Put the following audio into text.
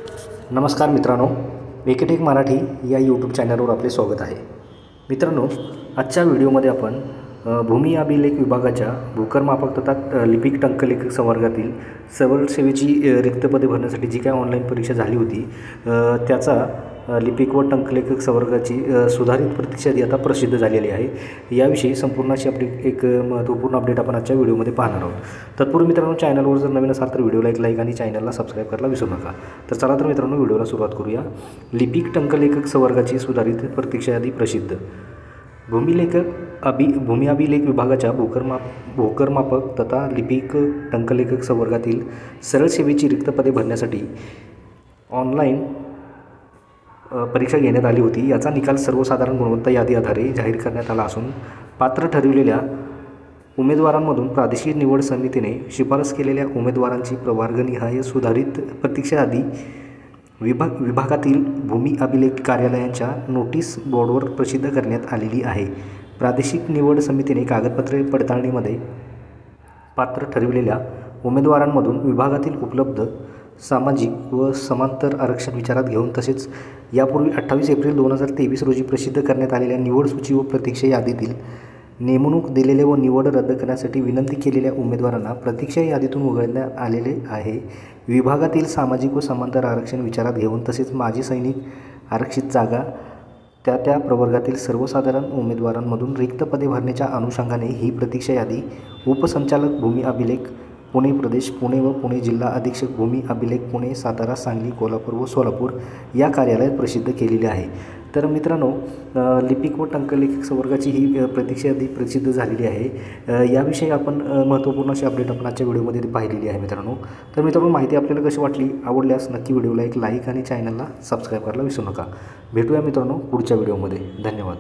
नमस्कार मित्रांनो, विकेटेक मराठी या यूट्यूब चॅनलवर आपले स्वागत आहे. मित्रांनो, आजच्या व्हिडिओमध्ये आपण भूमी अभिलेख विभागाच्या भूकरमापक तथा लिपिक टंकलेखक संवर्गातील सवल सेवेची रिक्त पदे भरण्यासाठी जी काय ऑनलाईन परीक्षा झाली होती त्याचा लिपिक व टंकलेखक संवर्गाची सुधारित प्रतीक्षा यादी आता प्रसिद्ध झालेली आहे. याविषयी संपूर्ण अशी आपली एक महत्त्वपूर्ण अपडेट आपण आजच्या व्हिडिओमध्ये पाहणार आहोत. तत्पूर्वी मित्रांनो, चॅनलवर जर नवीन असाल तर व्हिडिओला एक लाईक आणि चॅनलला सबस्क्राईब करायला विसरू नका. तर चला तर मित्रांनो, व्हिडिओला सुरुवात करूया. लिपिक टंकलेखक संवर्गाची सुधारित प्रतीक्षा यादी प्रसिद्ध. भूमी अभिलेख विभागाच्या भूकरमापक तथा लिपिक टंकलेखक संवर्गातील सरळ सेवेची रिक्त पदे भरण्यासाठी ऑनलाईन परीक्षा घेण्यात आली होती. याचा निकाल सर्वसाधारण गुणवत्ता यादी आधारे जाहीर करण्यात आला असून पात्र ठरविलेल्या उमेदवारांमधून प्रादेशिक निवड समितीने शिफारस केलेल्या उमेदवारांची प्रवर्गनिहाय सुधारित प्रतीक्षा यादी विभागातील भूमी अभिलेख कार्यालयांच्या नोटीस बोर्डवर प्रसिद्ध करण्यात आलेली आहे. प्रादेशिक निवड समितीने कागदपत्रे पडताळणीमध्ये पात्र ठरविलेल्या उमेदवारांमधून विभागातील उपलब्ध सामाजिक व समांतर आरक्षण विचारात घेऊन तसेच यापूर्वी 28 एप्रिल 2023 रोजी प्रसिद्ध करण्यात आलेल्या निवड सूची व प्रतीक्षा यादीतील नेमणूक दिलेले व निवड रद्द करण्यासाठी विनंती केलेल्या उमेदवारांना प्रतीक्षा यादीतून वगळण्यात आलेले आहे. विभागातील सामाजिक व समांतर आरक्षण विचारात घेऊन तसेच माजी सैनिक आरक्षित जागा त्या प्रवर्गातील सर्वसाधारण उमेदवारांमधून रिक्त पदे भरण्याच्या अनुषंगाने ही प्रतीक्षा यादी उपसंचालक भूमी अभिलेख पुणे प्रदेश पुणे व पुणे जिल्हा अधीक्षक भूमी अभिलेख पुणे सातारा सांगली कोल्हापूर व सोलापूर या कार्यालयात प्रसिद्ध केलेली आहे. तर मित्रांनो, लिपिक व टंकलेखक संवर्गाची ही प्रतीक्षा यादी प्रसिद्ध झालेली आहे. याविषयी आपण महत्त्वपूर्ण अशी अपडेट आपण आजच्या व्हिडिओमध्ये पाहिलेली आहे मित्रांनो. तर मित्रांनो, माहिती आपल्याला कशी वाटली, आवडल्यास नक्की व्हिडिओला एक लाईक आणि चॅनलला सबस्क्राईब करायला विसरू नका. भेटूया मित्रांनो पुढच्या व्हिडिओमध्ये. धन्यवाद.